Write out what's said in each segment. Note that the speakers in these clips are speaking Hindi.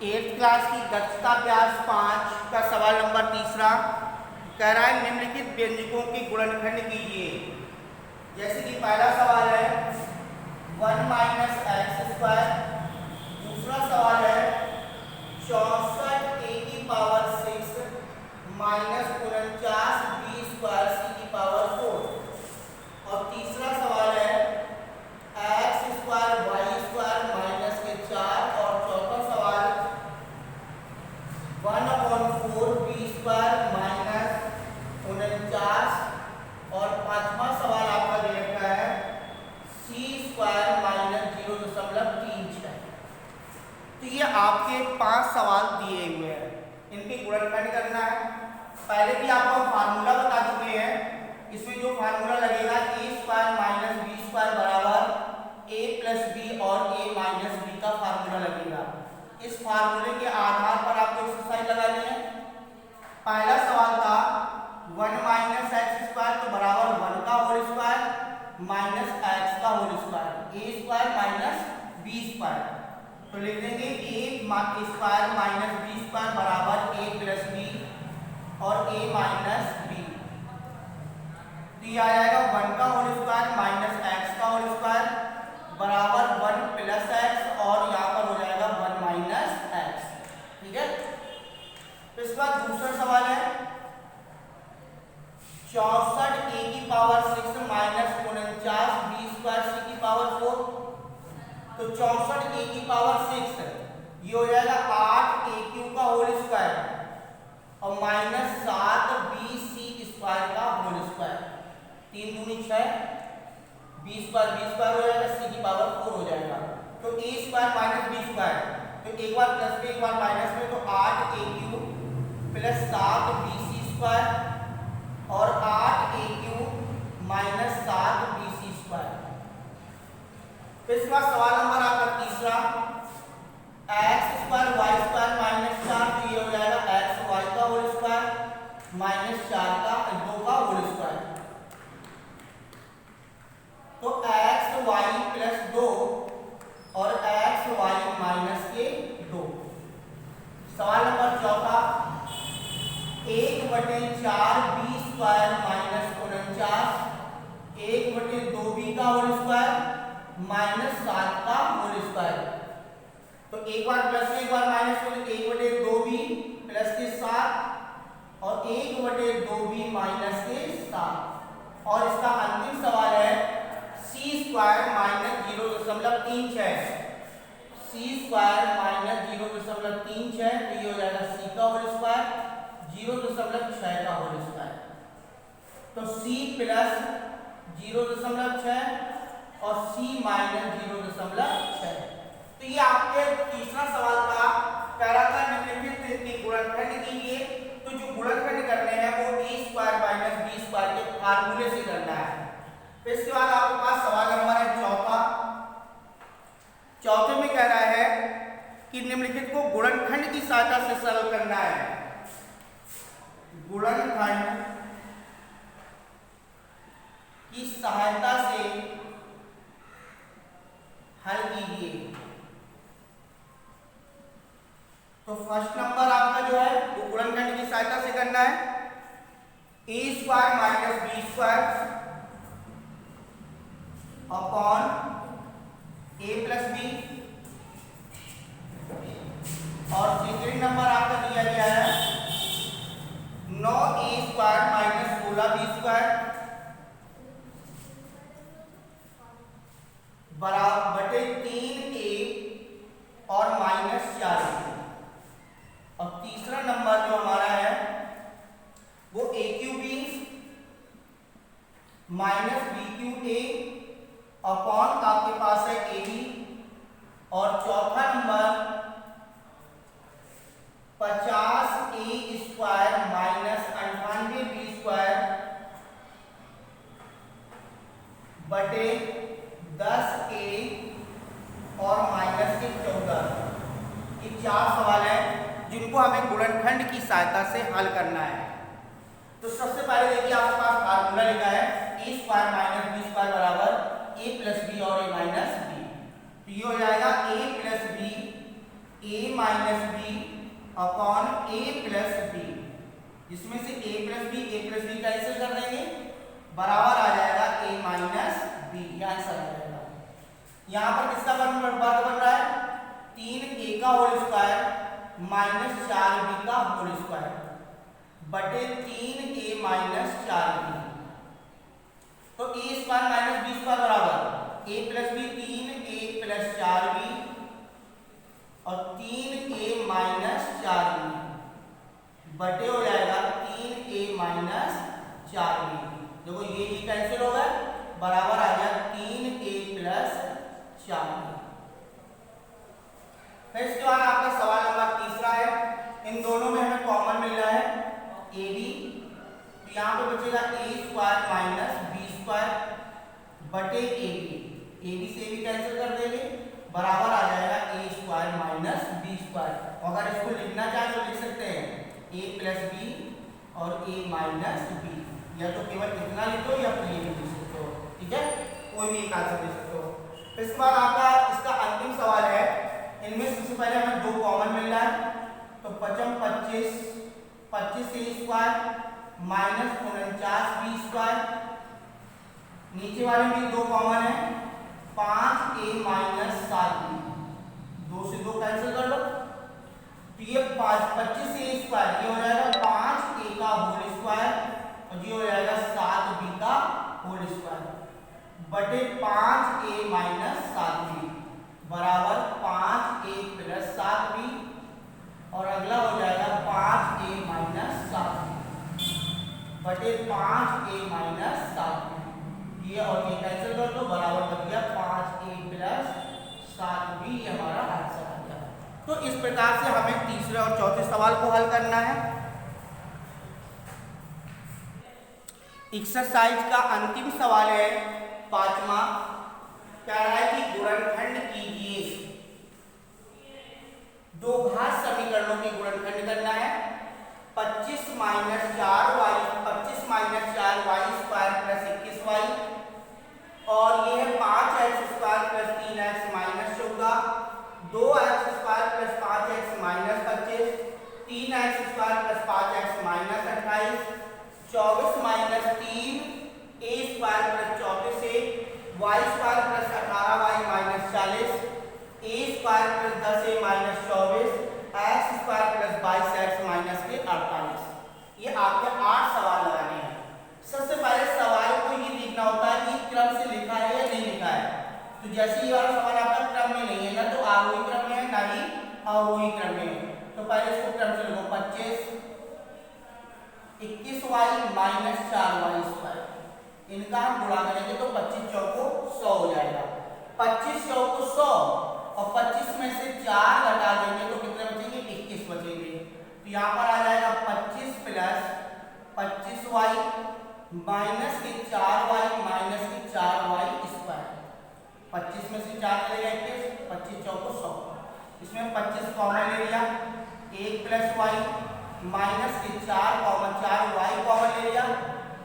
एट्थ क्लास की दक्षता अभ्यास 5 का सवाल नंबर तीसरा कह रहा है निम्नलिखित व्यंजकों के गुणनखंड कीजिए। जैसे कि पहला सवाल है 1 माइनस एक्स स्क्वायर, दूसरा सवाल है 64 ए की power 6 minus 49 B square C की पावर 4 और तीसरा सवाल है X square Y square minus के 4 और चौथा सवाल 1/4 बी स्क्वायर माइनस 49 और पांचवा सवाल आपका दे रखा है सी स्क्वायर माइनस 0.36। तो ये आपके 5 सवाल दिए हुए हैं, इनके गुणनखंड करना है। पहले भी आपको फार्मूला बता चुके हैं, इसमें जो फार्मूला लगेगा ए स्क्वायर माइनस बी स्क्वायर बराबर ए प्लस बी और ए माइनस बी का फार्मूला लगेगा। इस फार्मूले के आधार पर आपको एक्सरसाइज लगानी है। पहला सवाल था 1 माइनस एक्स स्क्वायर तो बराबर 1 का होल स्क्वायर माइनस एक्स का होल स्क्वायर, ए स्क्वायर माइनस बी स्क्वायर। तो लिख देंगे ए स्क्वायर माइनस बी स्क्वायर बराबर ए प्लस बी और ए माइनस बी। तो ये आ जाएगा 1 का होल स्क्वायर माइनस एक्स का होल स्क्वायर बराबर 1 प्लस एक्स और यहाँ पर हो जाएगा 1 माइनस एक्स। ठीक है। तो इसके बाद दूसरा सवाल है 64 ए की power 6 minus 49 B square C की पावर 4। तो 64 ए की पावर 6 ये हो जाएगा 8 ए क्यू का होल स्क्वायर और माइनस 7 बी सी स्क्वायर का होल स्क्वायर। 3 दूनी 6 बी स्क्वायर हो जाएगा, सी की पावर 4 हो जाएगा। तो ए स्क्वायर माइनस बी स्क्वायर, तो एक बार प्लस में एक बार माइनस में, तो 8 a q plus 7 b c square और 8 a q minus 7 b c square. फिर इसके बाद सवाल नंबर आपका तीसरा x square Y square minus 4, तो ये हो जाएगा एक्स वाई का होल स्क्वायर माइनस 4 का 2 का होल स्क्वायर। तो एक्स वाई प्लस 2 और एक्स वाई माइनस के 2। सवाल नंबर चौथा 1/4 बी स्क्वायर माइनस 49 1/2 बी का होल स्क्वायर माइनस 7 का होल स्क्वायर। तो एक बार प्लस में एक बार माइनस में, 1/2 बी प्लस के 7 और 1/2 बी माइनस के 7। और इसका अंतिम सवाल है सी स्क्वायर माइनस 0.36, सी स्क्वायर माइनस 0.36, तो ये हो जाएगा सी का होल स्क्वायर 0.6 का होल स्क्वायर। तो सी प्लस 0.6 और सी माइनस 0.6। तो ये आपके तीसरा सवाल का कह रहा था निम्नलिखित के गुणनखंड कीजिए। तो जो गुणनखंड करने हैं वो ए स्क्वायर माइनस बी स्क्वायर के फार्मूले से करना है। फिर इसके बाद आपके पास सवाल नंबर है चौथा। चौथे में कह रहा है कि निम्नलिखित को गुणनखंड की सहायता से सरल करना है। गुणनखंड की सहायता से हल कीजिए। तो फर्स्ट नंबर आपका जो है वो गुणनखंड की सहायता से करना है। A square minus b square upon a plus b और सेकेंड नंबर आपका दिया गया है 9 a square minus 16 b square बराबर 3 ए और माइनस 4 ए। और तीसरा नंबर जो हमारा है वो a q b minus b q a upon आपके पास है ए बी। और चौथा number 50 a square minus 98 b square बटे 10 ए और माइनस के 14। ये 4 सवाल है जिनको हमें गुणनखंड की सहायता से हल करना है। तो सबसे पहले देखिए आपके पास फार्मूला लिखा है a square minus b square बराबर ए प्लस बी और ए माइनस बी। तो ये हो जाएगा a plus b a minus b upon a plus b, जिसमें से a प्लस बी कैंसिल कर देंगे, बराबर आ जाएगा a माइनस बी, ये आंसर आ जाएगा। यहाँ पर किसका वर्ग बन रहा है, 3a का होल स्क्वायर माइनस 4b का होल स्क्वायर बटे 3a माइनस 4b। तो a square minus b square बराबर a plus B 3a plus 4b और 3a माइनस 4b बटे हो जाएगा 3a माइनस 4b। देखो ये कैंसिल हो गया, बराबर आ गया 3a प्लस 4b। फिर इसके बाद आपका सवाल नंबर तीसरा है, इन दोनों में हमें कॉमन मिल रहा है ad, तो यहाँ पे बचेगा a square minus b square बटे ab से भी कैंसिल कर देंगे, बराबर आ जाएगा a square minus b square. अगर इसको लिखना चाहे तो लिख सकते हैं a प्लस बी और a माइनस बी, या तो केवल इतना लिखो या फिर ये लिख सकते हो, ठीक है, कोई भी एक आंसर लिख सकते हो। इसके बाद आपका इसका अंतिम सवाल है, इनमें सबसे पहले हमें दो कॉमन मिल रहा है, तो 25 a square minus 49b square, नीचे वाले में दो कॉमन है 5a माइनस 7b, दो से दो कैंसिल कर लो, तो ये 25a स्क्वायर ये हो जाएगा 5a का होल स्क्वायर और ये हो जाएगा 7b का होल स्क्वायर बटे 5a माइनस 7b बराबर 5a प्लस 7b और अगला हो जाएगा 5a माइनस 7b बटे 5a माइनस 7b, ये और ये कैंसिल कर दो, बराबर बन गया 5a प्लस 7b, ये हमारा आंसर आ गया। तो इस प्रकार से हमें तीसरे और चौथे सवाल को हल करना है। एक्सरसाइज का अंतिम सवाल है पांचवा, कह रहा है कि गुणनखंड कीजिए, दो घात समीकरणों के गुणनखंड करना है। 25 minus 4y square plus 21y और ये है 5x square plus 3x minus 14, 2x square plus 5x minus 25, 3x square plus 5x minus 28, 24 minus 3 a square plus 34 y square plus 18y minus 40, a square plus 10a minus 24, x square plus 22x minus 48। ये आपके 8 सवाल लगाने हैं। सबसे पहले सवाल को ये देखना होता है कि क्रम से लिखा है या नहीं लिखा है। तो जैसे ये वाला सवाल आपका क्रम में नहीं है ना, तो आरोही क्रम में है ना ही अवरोही क्रम में है, तो पहले इसको क्रम से लिखो। 25 21y माइनस 4y स्क्वायर, इनका हम गुणा करेंगे तो 25 चौको 100 हो जाएगा। 25 चौको 100 और 25 में से 4 घटा देंगे तो कितने बचेंगे, 21 बचेंगे। तो यहाँ पर आ जाएगा 25 प्लस 25y माइनस के 4y माइनस के 4y स्क्वायर, 25 में से 4 चलेगा 21, 25 चौको 100, इसमें 25 कॉमन ले लिया, 1 प्लस y माइनस के 4 कॉमन 4y कॉमन ले लिया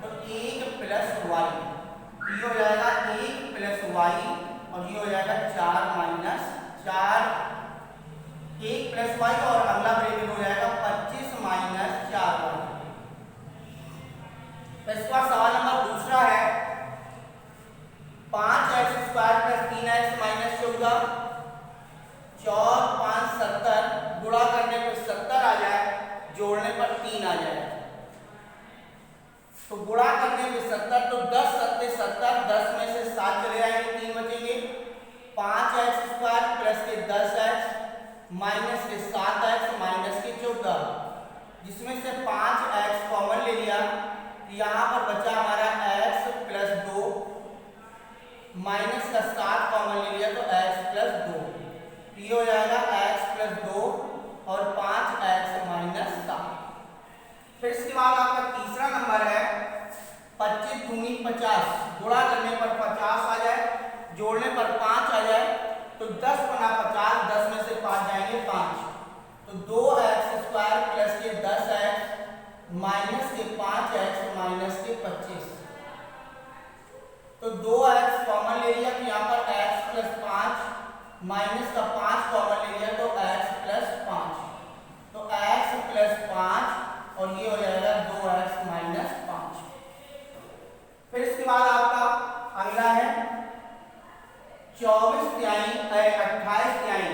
तो 1 प्लस y, ये हो जाएगा 1 प्लस y और ये हो जाएगा 4 माइनस 4, 1 प्लस y और अगला ब्रैकेट हो जाएगा 25 माइनस 4y। इसका सवाल नंबर दूसरा है, 5x square plus 3x minus 14, 4 5 70, गुणा करने पर 70 आ जाए, जोड़ने पर 3 आ जाए, तो गुणा करने पे 70, तो 10 सत्ते 70, 10 में से 7 चले जाएंगे, 3 बचेंगे। 5x स्क्वायर प्लस के 10x माइनस के 7x माइनस के 14, जिसमें से 5x कॉमन ले लिया, यहाँ पर बचा हमारा x प्लस 2 माइनस का 7 कॉमन ले लिया तो x प्लस 2, ये हो जाएगा x प्लस 2 और 5x माइनस 7। फिर इसके बाद आपका तीसरा नंबर है 25 दूनी 50, गुणा करने पर 50 आ जाए, जोड़ने पर 5 आ जाए, तो 10 गुना 50, 10 में से 5 जाएंगे 5, तो 2x स्क्वायर प्लस के 10x माइनस के 5x माइनस के 25, तो 2x कॉमन ले लिया, तो यहाँ पर x प्लस 5 माइनस का 5 कॉमन ले लिया तो x प्लस तिहाई 28 तिहाई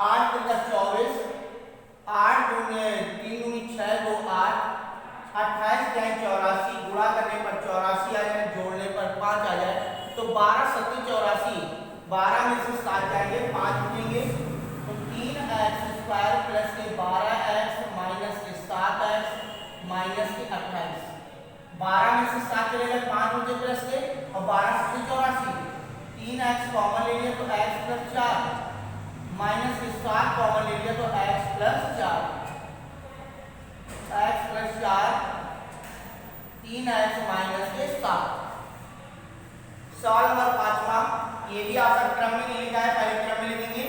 8 तिरका 24, 8 दूनी 3 दूनी 6 2 8, 28 तिहाई 84, गुणा करने पर 84 आ जाए, जोड़ने पर 5 आ जाए, तो 12 7 84, 12 में से 7 जाएंगे, 5 बचेंगे, तो 3x² प्लस के 12x माइनस के 7x माइनस के 28, 12 में से 7 चले गए, 5 बचे प्लस के, और 12 से 84, 3x कॉमन ले लिया तो x प्लस 4 माइनस के 7 कॉमन ले लिया तो x plus 4, x plus 4 3x minus के 7। सवाल नंबर 5वां, ये भी आपका क्रम में नहीं लिखा है, पहले क्रम में लिखेंगे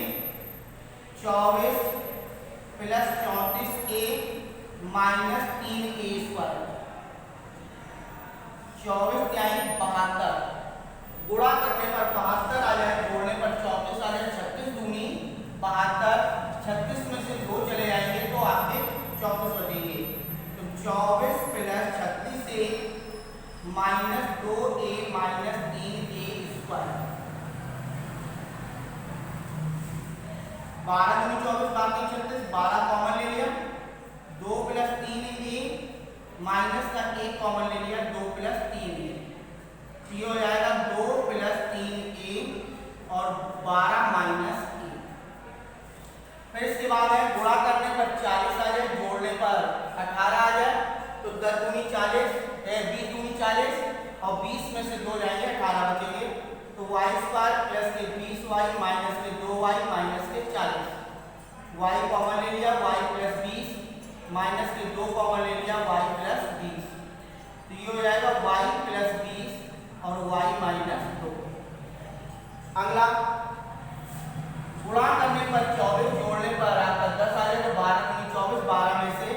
24 प्लस 34a माइनस 3a², 24 तिहाई 72, गुणा करने पर 72 आ जाए, जोड़ने पर 34 आ जाए, 36 दूनी 72, 36 में से 2 चले जाएंगे तो आपके 34 बचेंगे, तो 24 plus 36a minus 2a minus 3a², 12 दूनी 24 बाकी 36, 12 कॉमन ले लिया, 2 प्लस 3a माइनस का 1 कॉमन ले लिया, 2 प्लस 3a, ये हो जाएगा 2 प्लस 3a और 12 माइनस a। फिर इसके बाद है गुणा करने पर 40 आ जाए, जोड़ने पर 18 आ जाए, तो 10 दूनी 40, 20 दूनी 40, और 20 में से 2 जाएंगे, 18 बचेंगे, तो y² प्लस के 20y माइनस के 2y माइनस के 40, y कॉमन ले लिया, y प्लस 20 माइनस के 2 कॉमन ले लिया, y प्लस 20, तो ये हो जाएगा y प्लस 20 और y माइनस 2। अगला गुणा करने पर 24, जोड़ने पर आपका 10 आ जाए, तो 12 दूनी 24, 12 में से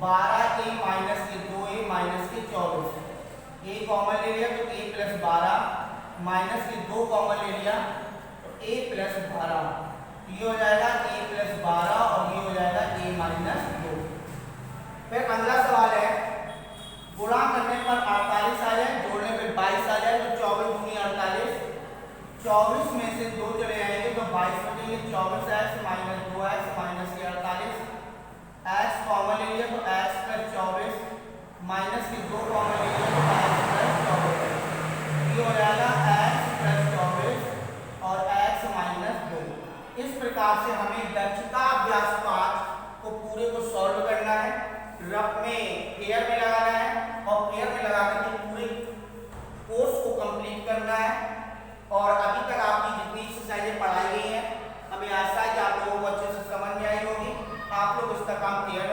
12a माइनस के 2a माइनस के 24, a कॉमन ले लिया तो a प्लस 12 माइनस के 2 कॉमन ले लिया तो a प्लस 12, ये हो जाएगा a प्लस 12 और ये हो जाएगा a माइनस 2। फिर अगला सवाल है गुणा करने पर 48 आ जाए, जोड़ने पर 22 आ जाए, तो 24 दूनी 48, 24 में से 2 चले जाएंगे तो 22 बचेंगे, 24x माइनस 2x माइनस के 48, x कॉमन ले लिया तो x प्लस 24 माइनस के 2 कॉमन ले लिया तो x प्लस 24, ये हो जाएगा x प्लस 24 और x माइनस 2। इस प्रकार से हमें दक्षता अभ्यास 5 को पूरे को सॉल्व करना है, रफ में पेयर में लगाना है और पेयर में लगा करके पूरे कोर्स को कंप्लीट करना है। और अभी तक आपकी जितनी एक्सरसाइजें पढ़ाई गई हैं, हमें आशा है कि आप लोगों को अच्छे से समझ में आई होगी, आप लोग इसका काम क्लियर